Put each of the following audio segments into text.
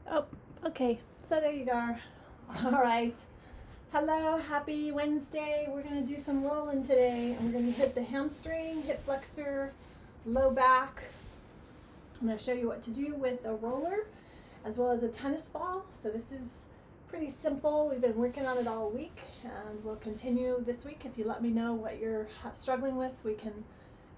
Oh, okay. So there you are. All right. Hello, happy Wednesday. We're going to do some rolling today. And we're going to hit the hamstring, hip flexor, low back. I'm going to show you what to do with a roller as well as a tennis ball. So this is pretty simple. We've been working on it all week and we'll continue this week. If you let me know what you're struggling with, we can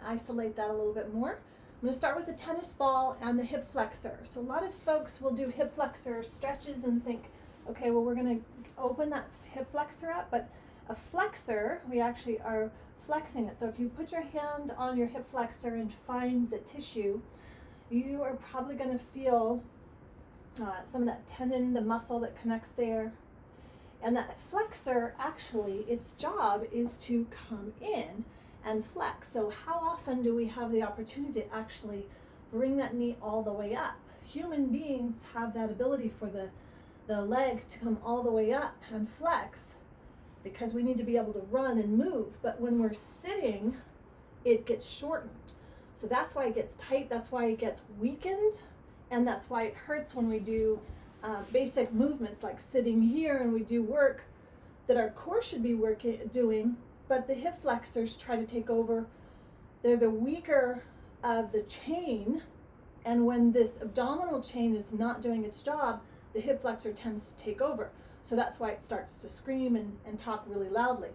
isolate that a little bit more. I'm going to start with the tennis ball and the hip flexor. So a lot of folks will do hip flexor stretches and think, okay, well, we're going to open that hip flexor up, but a flexor, we actually are flexing it. So if you put your hand on your hip flexor and find the tissue, you are probably going to feel some of that tendon, the muscle that connects there. And that flexor, actually, its job is to come in and flex. So how often do we have the opportunity to actually bring that knee all the way up? Human beings have that ability for the leg to come all the way up and flex because we need to be able to run and move. But when we're sitting, it gets shortened. So that's why it gets tight, that's why it gets weakened, and that's why it hurts when we do basic movements like sitting here and we do work that our core should be doing, but the hip flexors try to take over. They're the weaker of the chain, and when this abdominal chain is not doing its job, the hip flexor tends to take over. So that's why it starts to scream and talk really loudly.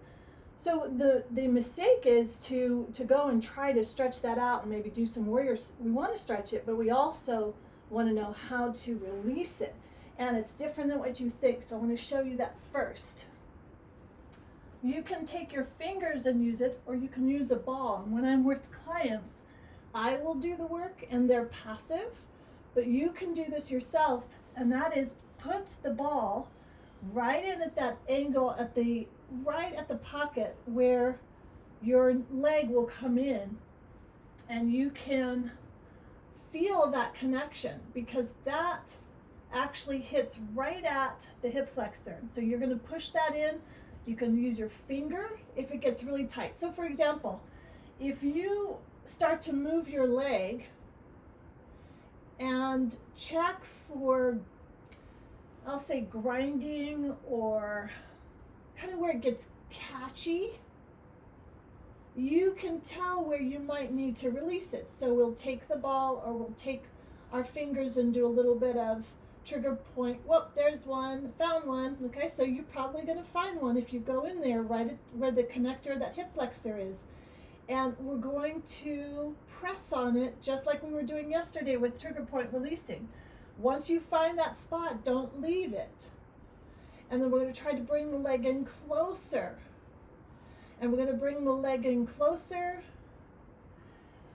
So the mistake is to go and try to stretch that out and maybe do some warriors. We want to stretch it, but we also want to know how to release it. And it's different than what you think. So I'm going to show you that first. You can take your fingers and use it, or you can use a ball. And when I'm with clients, I will do the work and they're passive, but you can do this yourself. And that is put the ball right in at that angle right at the pocket where your leg will come in, and you can feel that connection because that actually hits right at the hip flexor. So you're going to push that in. You can use your finger if it gets really tight. So for example, if you start to move your leg and check for, I'll say, grinding or kind of where it gets catchy, you can tell where you might need to release it. So we'll take the ball or we'll take our fingers and do a little bit of trigger point. Whoop, there's one, found one. Okay, so you're probably going to find one if you go in there right at where the connector, that hip flexor is. And we're going to press on it just like we were doing yesterday with trigger point releasing. Once you find that spot, don't leave it. And then we're going to try to bring the leg in closer. And we're going to bring the leg in closer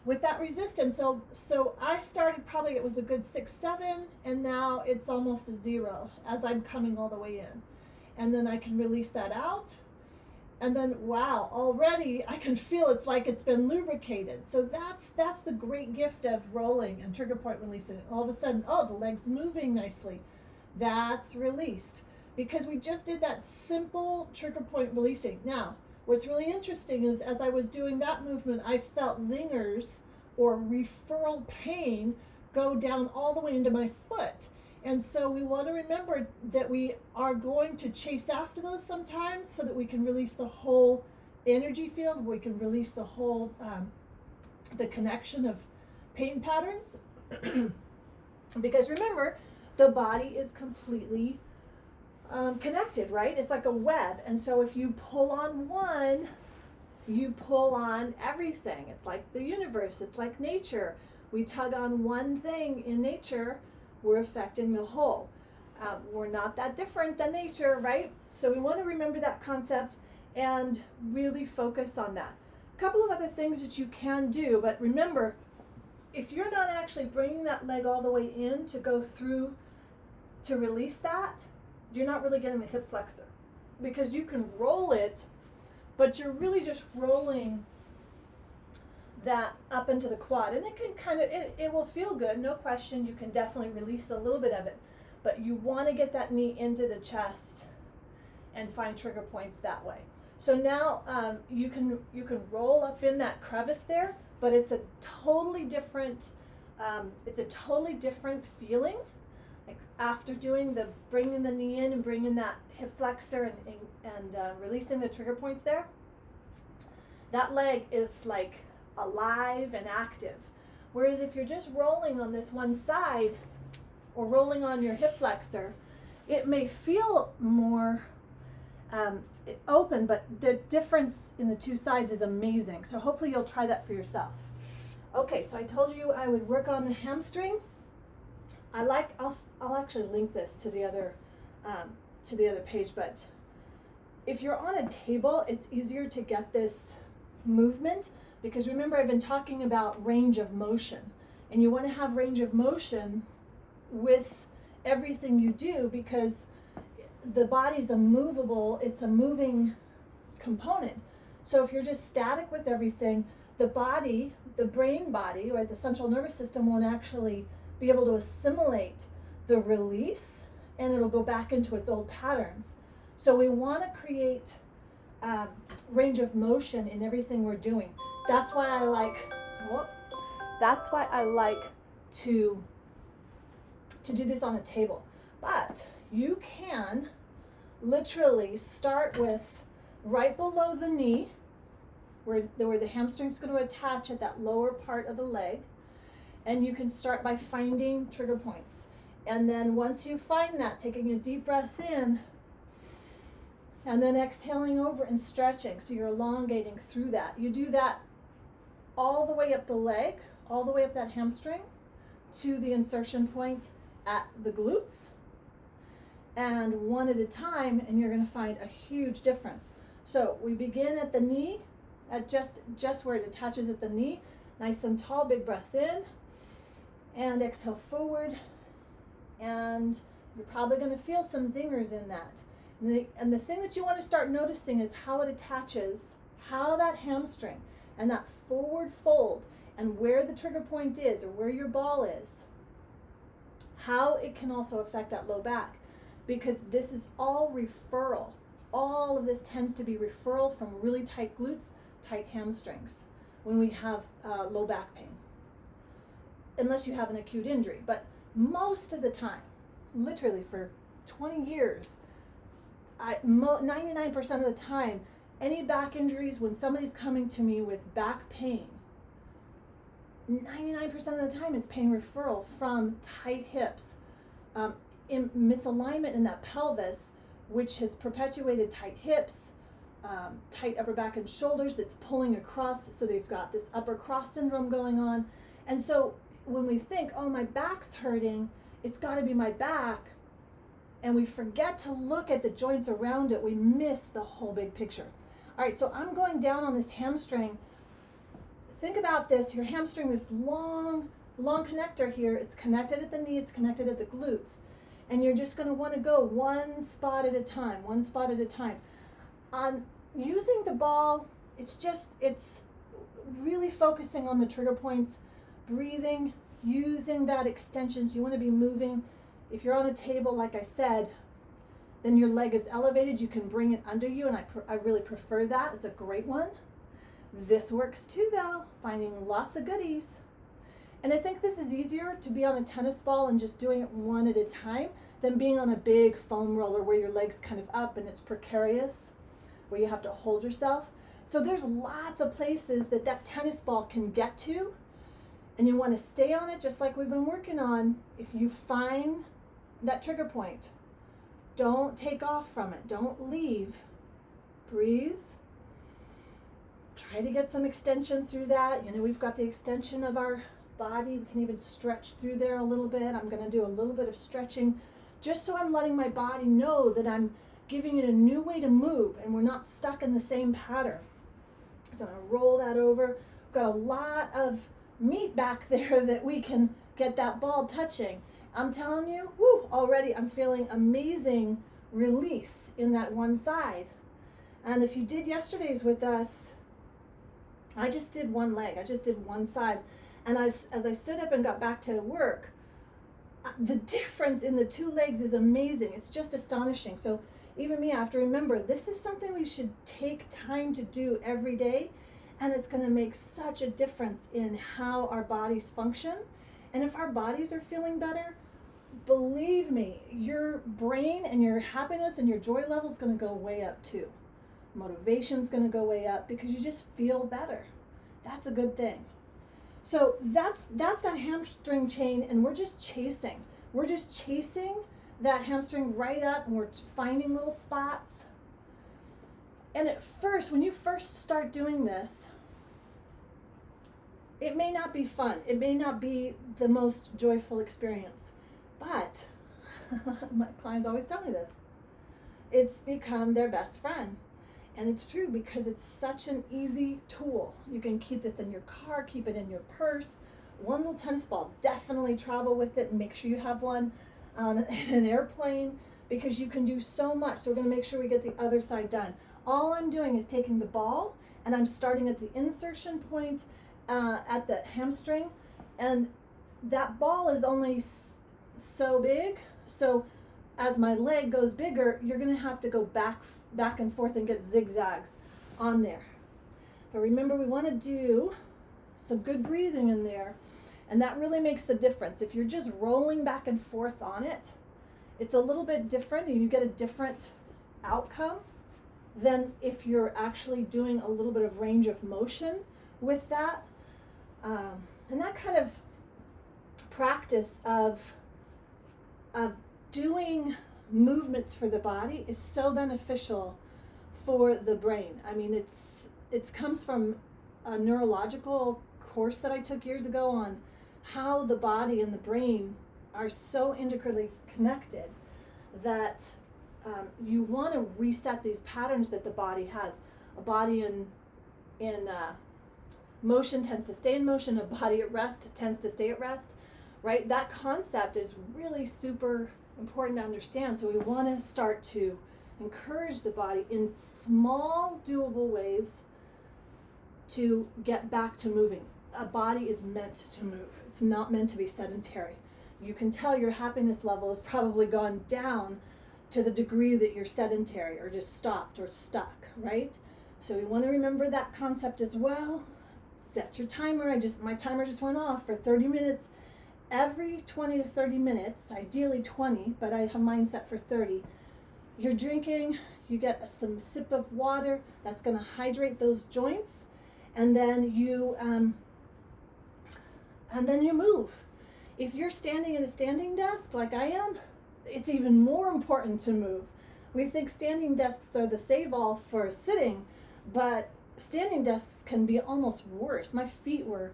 with that resistance. So I started, probably it was a good 6, 7, and now it's almost a 0 as I'm coming all the way in. And then I can release that out. And then, wow, already I can feel it's like it's been lubricated. So that's the great gift of rolling and trigger point releasing. All of a sudden, oh, the leg's moving nicely. That's released because we just did that simple trigger point releasing. Now, what's really interesting is as I was doing that movement, I felt zingers or referral pain go down all the way into my foot. And so we want to remember that we are going to chase after those sometimes so that we can release the whole energy field, we can release the whole, the connection of pain patterns. Because remember, the body is completely connected, right? It's like a web. And so if you pull on one, you pull on everything. It's like the universe, it's like nature. We tug on one thing in nature, we're affecting the whole. We're not that different than nature, right? So we want to remember that concept and really focus on that. A couple of other things that you can do, but remember, if you're not actually bringing that leg all the way in to go through to release that, you're not really getting the hip flexor because you can roll it, but you're really just rolling that up into the quad, and it can kind of, it will feel good, no question. You can definitely release a little bit of it, but you want to get that knee into the chest and find trigger points that way. So now you can roll up in that crevice there, but it's a totally different feeling. Like after doing the bringing the knee in and bringing that hip flexor and releasing the trigger points there, that leg is like alive and active. Whereas if you're just rolling on this one side or rolling on your hip flexor, it may feel more open, but the difference in the two sides is amazing. So hopefully you'll try that for yourself. Okay, so I told you I would work on the hamstring. I'll actually link this to the other page, but if you're on a table, it's easier to get this movement because remember I've been talking about range of motion, and you want to have range of motion with everything you do because the body's it's a moving component. So if you're just static with everything, the brain body, or the central nervous system won't actually be able to assimilate the release, and it'll go back into its old patterns. So we want to create range of motion in everything we're doing. That's why I like to do this on a table. But you can literally start with right below the knee, where the hamstring's going to attach at that lower part of the leg. And you can start by finding trigger points. And then once you find that, taking a deep breath in, and then exhaling over and stretching. So you're elongating through that. You do that all the way up the leg, all the way up that hamstring to the insertion point at the glutes. And one at a time, and you're going to find a huge difference. So we begin at the knee, at just where it attaches at the knee. Nice and tall, big breath in. And exhale forward. And you're probably going to feel some zingers in that. And the thing that you want to start noticing is how it attaches, how that hamstring and that forward fold and where the trigger point is or where your ball is, how it can also affect that low back. Because this is all referral. All of this tends to be referral from really tight glutes, tight hamstrings when we have low back pain. Unless you have an acute injury. But most of the time, literally for 20 years, 99% of the time, any back injuries, when somebody's coming to me with back pain, 99% of the time it's pain referral from tight hips, in misalignment in that pelvis, which has perpetuated tight hips, tight upper back and shoulders that's pulling across, so they've got this upper cross syndrome going on. And so when we think, oh, my back's hurting, it's got to be my back, and we forget to look at the joints around it, we miss the whole big picture. All right, so I'm going down on this hamstring. Think about this, your hamstring, this long connector here, it's connected at the knee, it's connected at the glutes, and you're just going to want to go one spot at a time. On using the ball, it's really focusing on the trigger points, breathing, using that extension. So you want to be moving. If you're on a table, like I said, then your leg is elevated. You can bring it under you, and I really prefer that. It's a great one. This works too, though, finding lots of goodies. And I think this is easier to be on a tennis ball and just doing it one at a time than being on a big foam roller where your leg's kind of up and it's precarious, where you have to hold yourself. So there's lots of places that tennis ball can get to, and you want to stay on it just like we've been working on. If you find that trigger point, don't take off from it. Don't leave. Breathe. Try to get some extension through that. You know, we've got the extension of our body. We can even stretch through there a little bit. I'm going to do a little bit of stretching just so I'm letting my body know that I'm giving it a new way to move and we're not stuck in the same pattern. So I'm going to roll that over. We've got a lot of meat back there that we can get that ball touching. I'm telling you, already I'm feeling amazing release in that one side. And if you did yesterday's with us, I just did one leg. I just did one side. And as I stood up and got back to work, the difference in the two legs is amazing. It's just astonishing. So even me, I have to remember, this is something we should take time to do every day. And it's going to make such a difference in how our bodies function. And if our bodies are feeling better, believe me, your brain and your happiness and your joy level is going to go way up too. Motivation's going to go way up because you just feel better. That's a good thing. So that's that hamstring chain, and we're just chasing. We're just chasing that hamstring right up, and we're finding little spots. And at first, when you first start doing this, it may not be fun. It may not be the most joyful experience. But my clients always tell me this. It's become their best friend. And it's true because it's such an easy tool. You can keep this in your car, keep it in your purse. One little tennis ball, definitely travel with it. Make sure you have one in an airplane because you can do so much. So we're going to make sure we get the other side done. All I'm doing is taking the ball and I'm starting at the insertion point at the hamstring. And that ball is only so big. So as my leg goes bigger, you're going to have to go back and forth and get zigzags on there. But remember, we want to do some good breathing in there, and that really makes the difference. If you're just rolling back and forth on it, it's a little bit different, and you get a different outcome than if you're actually doing a little bit of range of motion with that. And that kind of practice of doing movements for the body is so beneficial for the brain. I mean, it comes from a neurological course that I took years ago on how the body and the brain are so integrally connected that you want to reset these patterns that the body has. A body in motion tends to stay in motion. A body at rest tends to stay at rest, right? That concept is really super important to understand. So we want to start to encourage the body in small, doable ways to get back to moving. A body is meant to move. It's not meant to be sedentary. You can tell your happiness level has probably gone down to the degree that you're sedentary or just stopped or stuck, right? So we want to remember that concept as well. Set your timer. My timer just went off for 30 minutes. Every 20 to 30 minutes, ideally 20, but I have mine set for 30. You're drinking, you get some sip of water, that's going to hydrate those joints, and then you move. If you're standing at a standing desk like I am, it's even more important to move. We think standing desks are the save-all for sitting, but standing desks can be almost worse. My feet were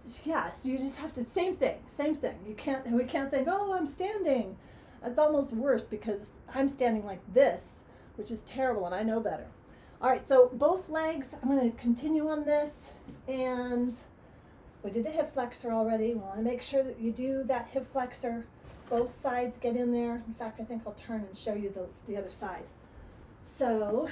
so you just have to, same thing. We can't think, oh, I'm standing. That's almost worse because I'm standing like this, which is terrible, and I know better. All right, so both legs, I'm going to continue on this, and we did the hip flexor already. We want to make sure that you do that hip flexor. Both sides get in there. In fact, I think I'll turn and show you the other side. So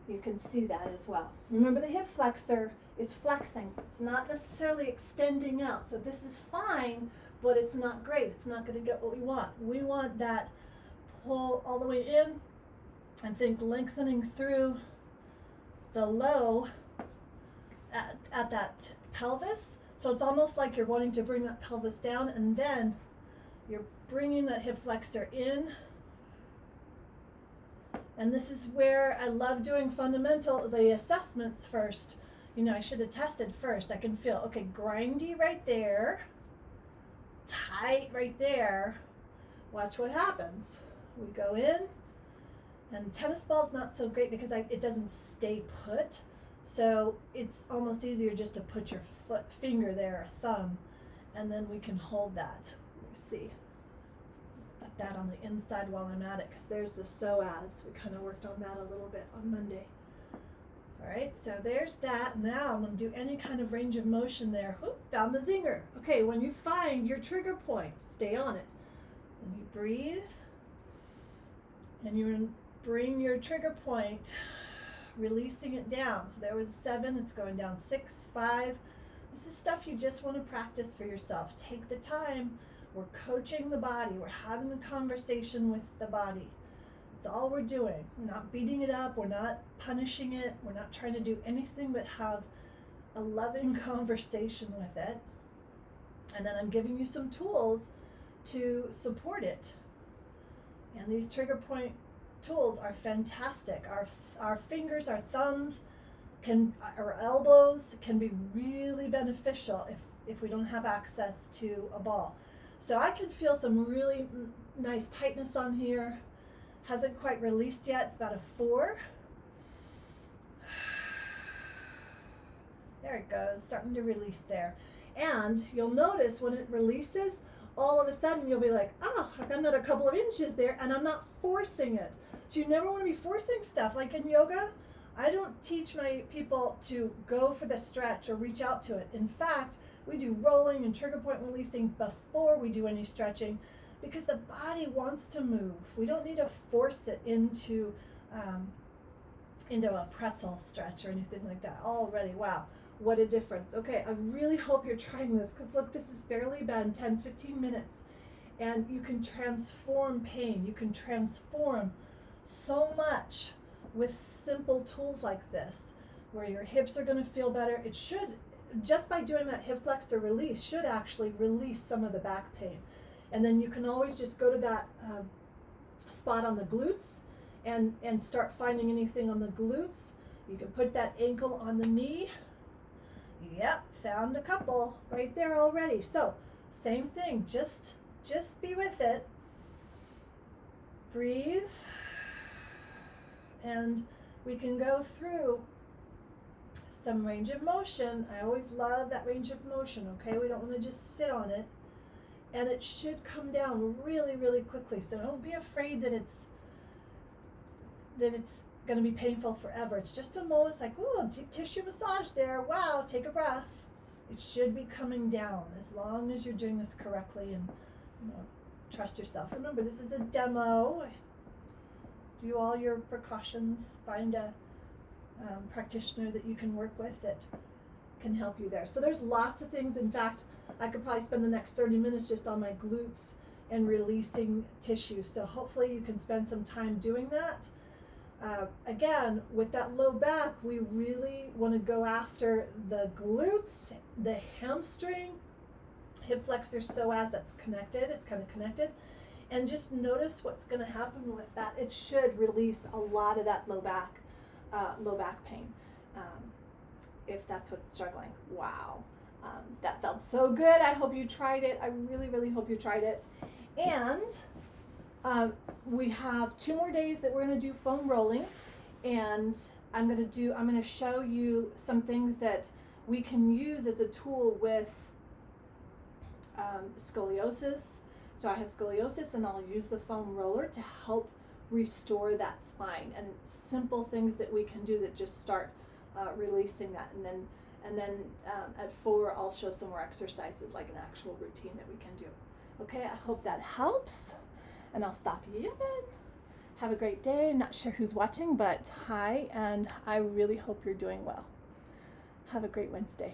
you can see that as well. Remember, the hip flexor is flexing. It's not necessarily extending out. So this is fine, but it's not great. It's not going to get what we want. We want that pull all the way in, and think lengthening through the low at that pelvis. So it's almost like you're wanting to bring that pelvis down, and then you're bringing that hip flexor in. And this is where I love doing the assessments first. You know, I should have tested first. I can feel, okay, grindy right there, tight right there. Watch what happens. We go in, and tennis ball's not so great because it doesn't stay put. So it's almost easier just to put your finger there, or thumb, and then we can hold that. Let me see. Put that on the inside while I'm at it, because there's the psoas. We kind of worked on that a little bit on Monday. All right, so there's that. Now I'm going to do any kind of range of motion there. Whoop, down the zinger. Okay, when you find your trigger point, stay on it. And you breathe, and you're going to bring your trigger point, releasing it down. So there was 7, it's going down 6, 5. This is stuff you just want to practice for yourself. Take the time. We're coaching the body. We're having the conversation with the body. That's all we're doing. We're not beating it up. We're not punishing it. We're not trying to do anything but have a loving conversation with it. And then I'm giving you some tools to support it. And these trigger point tools are fantastic. Our fingers, our thumbs, our elbows can be really beneficial if we don't have access to a ball. So I can feel some really nice tightness on here. Hasn't quite released yet. It's about a 4. There it goes, starting to release there. And you'll notice when it releases, all of a sudden you'll be like, oh, I've got another couple of inches there, and I'm not forcing it. So you never want to be forcing stuff. Like in yoga, I don't teach my people to go for the stretch or reach out to it. In fact, we do rolling and trigger point releasing before we do any stretching, because the body wants to move. We don't need to force it into a pretzel stretch or anything like that already. Wow, what a difference. Okay, I really hope you're trying this, because look, this has barely been 10-15 minutes, and you can transform pain. You can transform so much with simple tools like this, where your hips are going to feel better. It should, just by doing that hip flexor release, should actually release some of the back pain. And then you can always just go to that spot on the glutes and start finding anything on the glutes. You can put that ankle on the knee. Yep, found a couple right there already. So same thing, just be with it. Breathe. And we can go through some range of motion. I always love that range of motion, okay? We don't want to just sit on it. And it should come down really, really quickly. So don't be afraid that it's going to be painful forever. It's just a moment. It's like, oh, tissue massage there. Wow, take a breath. It should be coming down as long as you're doing this correctly and trust yourself. Remember, this is a demo. Do all your precautions. Find a practitioner that you can work with that can help you there. So there's lots of things. In fact, I could probably spend the next 30 minutes just on my glutes and releasing tissue. So hopefully you can spend some time doing that. Again, with that low back, we really want to go after the glutes, the hamstring, hip flexor psoas, that's connected. It's kind of connected. And just notice what's going to happen with that. It should release a lot of that low back pain, if that's what's struggling. Wow. That felt so good. I hope you tried it. I really, really hope you tried it. And we have 2 more days that we're going to do foam rolling, and I'm going to show you some things that we can use as a tool with scoliosis. So I have scoliosis, and I'll use the foam roller to help restore that spine, and simple things that we can do that just start releasing that. And then at 4, I'll show some more exercises, like an actual routine that we can do. Okay, I hope that helps, and I'll stop yapping. Have a great day. Not sure who's watching, but hi, and I really hope you're doing well. Have a great Wednesday.